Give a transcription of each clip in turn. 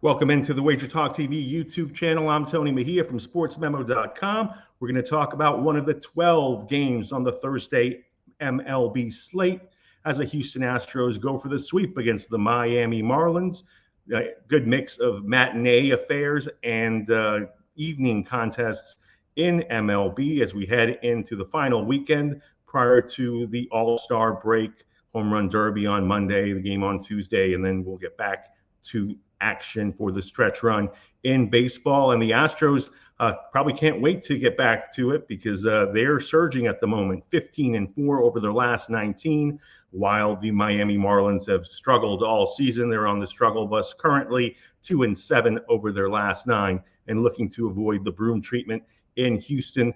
Welcome into the Wager Talk TV YouTube channel. I'm Tony Mejia from sportsmemo.com. We're going to talk about one of the 12 games on the Thursday MLB slate as the Houston Astros go for the sweep against the Miami Marlins. A good mix of matinee affairs and evening contests in MLB as we head into the final weekend prior to the All-Star break, home run derby on Monday, the game on Tuesday, and then we'll get back to action for the stretch run in baseball. And the Astros probably can't wait to get back to it because they're surging at the moment, 15-4 over their last 19, while the Miami Marlins have struggled all season. They're on the struggle bus currently, 2-7 over their last 9 and looking to avoid the broom treatment in Houston.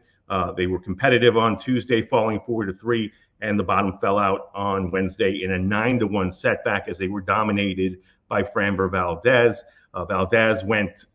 They were competitive on Tuesday, falling 4-3, and the bottom fell out on Wednesday in a 9-1 setback as they were dominated by Framber Valdez. Valdez went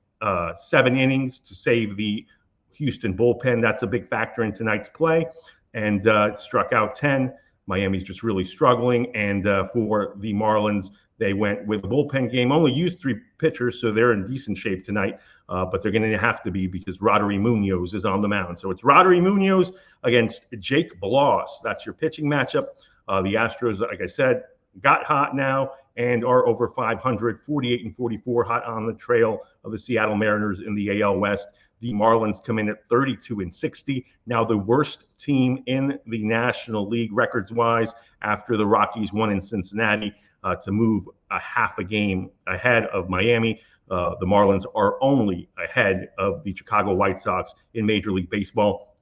7 innings to save the Houston bullpen. That's a big factor in tonight's play, and struck out 10. Miami's just really struggling, and for the Marlins, they went with a bullpen game. Only used 3 pitchers, so they're in decent shape tonight, but they're going to have to be because Roddery Munoz is on the mound. So it's Roddery Munoz against Jake Bloss. That's your pitching matchup. The Astros, like I said, got hot now and are over 500, 48-44, hot on the trail of the Seattle Mariners in the AL West. The Marlins come in at 32-60, now the worst team in the National League records-wise after the Rockies won in Cincinnati to move a half a game ahead of Miami. The Marlins are only ahead of the Chicago White Sox in Major League Baseball,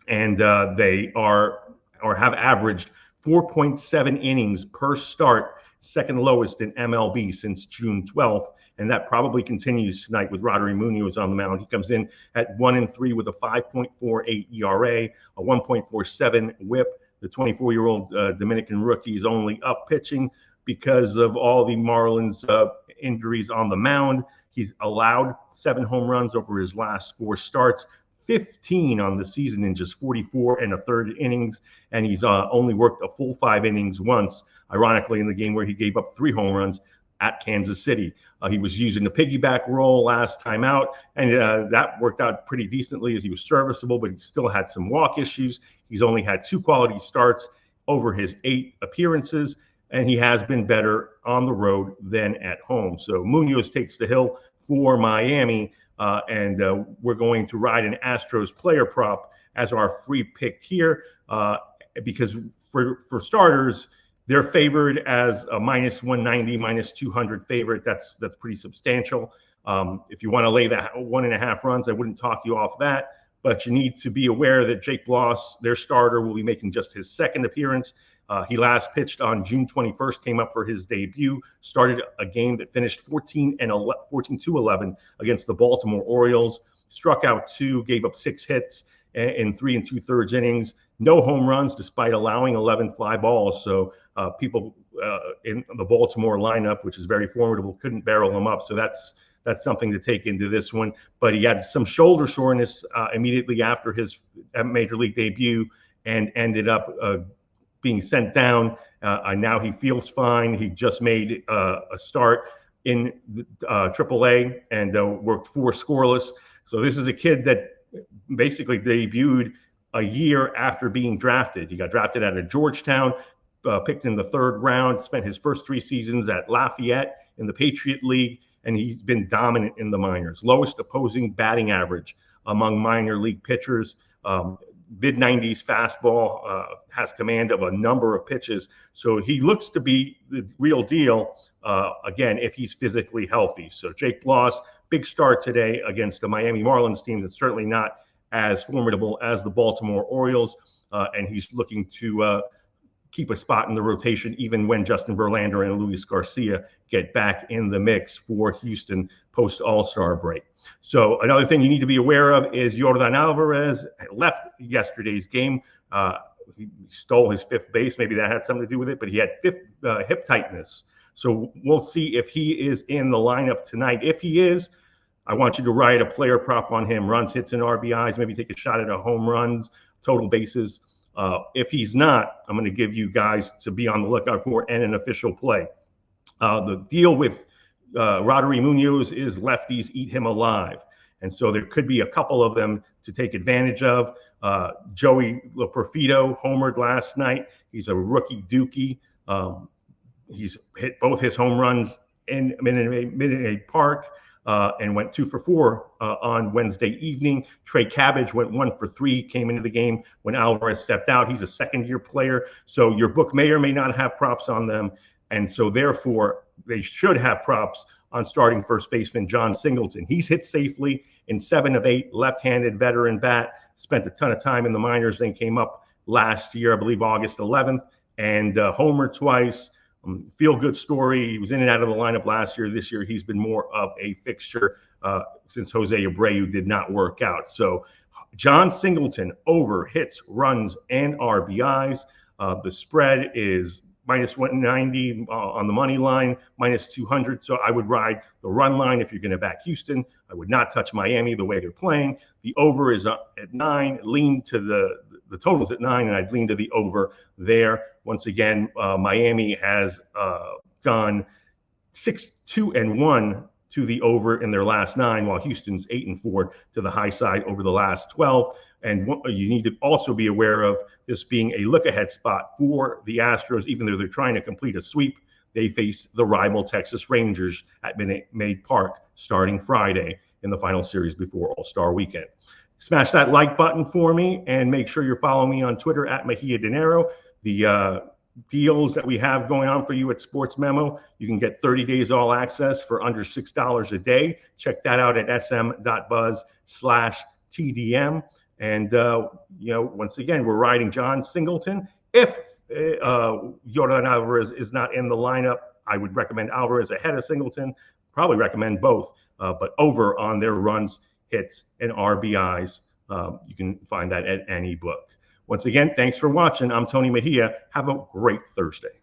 and they have averaged 4.7 innings per start, second lowest in MLB since June 12th, and that probably continues tonight with Roddery Munoz on the mound. He comes in at 1-3 with a 5.48 ERA, a 1.47 WHIP. The 24-year-old Dominican rookie is only up pitching because of all the Marlins injuries on the mound. He's allowed 7 home runs over his last 4 starts, 15 on the season in just 44 1/3 innings, and he's only worked a full 5 innings once, ironically in the game where he gave up 3 home runs at Kansas City. He was using the piggyback role last time out, and that worked out pretty decently as he was serviceable, but he still had some walk issues. He's only had 2 quality starts over his 8 appearances, and he has been better on the road than at home. So Munoz takes the hill for Miami. And we're going to ride an Astros player prop as our free pick here because for starters, they're favored as a -190, -200 favorite. That's pretty substantial. If you want to lay that 1.5 runs, I wouldn't talk you off that. But you need to be aware that Jake Bloss, their starter, will be making just his 2nd appearance. He last pitched on June 21st, came up for his debut, started a game that finished 14-11 against the Baltimore Orioles, struck out 2, gave up 6 hits in 3 2/3 innings, no home runs despite allowing 11 fly balls. So people in the Baltimore lineup, which is very formidable, couldn't barrel him up. So that's something to take into this one. But he had some shoulder soreness immediately after his major league debut and ended up being sent down. Now he feels fine. He just made a start in AAA and worked 4 scoreless. So this is a kid that basically debuted a year after being drafted. He got drafted out of Georgetown, picked in the 3rd round, spent his first 3 seasons at Lafayette in the Patriot League, and he's been dominant in the minors. Lowest opposing batting average among minor league pitchers. Mid-90s fastball, has command of a number of pitches. So he looks to be the real deal, again, if he's physically healthy. So Jake Bloss, big start today against the Miami Marlins team that's certainly not as formidable as the Baltimore Orioles, and he's looking to keep a spot in the rotation even when Justin Verlander and Luis Garcia get back in the mix for Houston post All-Star break. So another thing you need to be aware of is Yordan Alvarez left yesterday's game. He stole his 5th base. Maybe that had something to do with it, but he had hip tightness. So we'll see if he is in the lineup tonight. If he is, I want you to ride a player prop on him, runs, hits, and RBIs, maybe take a shot at a home runs, total bases. If he's not, I'm going to give you guys to be on the lookout for and an official play. The deal with Roddery Munoz is lefties eat him alive. And so there could be a couple of them to take advantage of. Joey LaPerfido homered last night. He's a rookie dookie. He's hit both his home runs in Minute Park and went 2 for 4 on Wednesday evening. Trey Cabbage went 1 for 3, came into the game when Alvarez stepped out. He's a second-year player, so your book may or may not have props on them. And so therefore, they should have props on starting first baseman John Singleton. He's hit safely in 7 of 8, left-handed veteran bat, spent a ton of time in the minors, then came up last year, I believe August 11th, and homered twice. Feel-good story. He was in and out of the lineup last year. This year, he's been more of a fixture since Jose Abreu did not work out. So John Singleton over hits, runs, and RBIs. The spread is minus 190 on the money line, minus 200. So I would ride the run line if you're going to back Houston. I would not touch Miami the way they're playing. The over is at 9. Lean to the total's at 9, and I'd lean to the over there. Once again, Miami has gone 6-2-1 to the over in their last 9, while Houston's 8-4 to the high side over the last 12. And you need to also be aware of this being a look-ahead spot for the Astros, even though they're trying to complete a sweep. They face the rival Texas Rangers at Maid Park starting Friday in the final series before All-Star Weekend. Smash that like button for me, and make sure you're following me on Twitter at Mejia Dinero. The deals that we have going on for you at Sports Memo, you can get 30 days all access for under $6 a day. Check that out at sm.buzz/TDM. And, once again, we're riding John Singleton. If Yordan Alvarez is not in the lineup, I would recommend Alvarez ahead of Singleton. Probably recommend both, but over on their runs, hits, and RBIs. You can find that at any book. Once again, thanks for watching. I'm Tony Mejia. Have a great Thursday.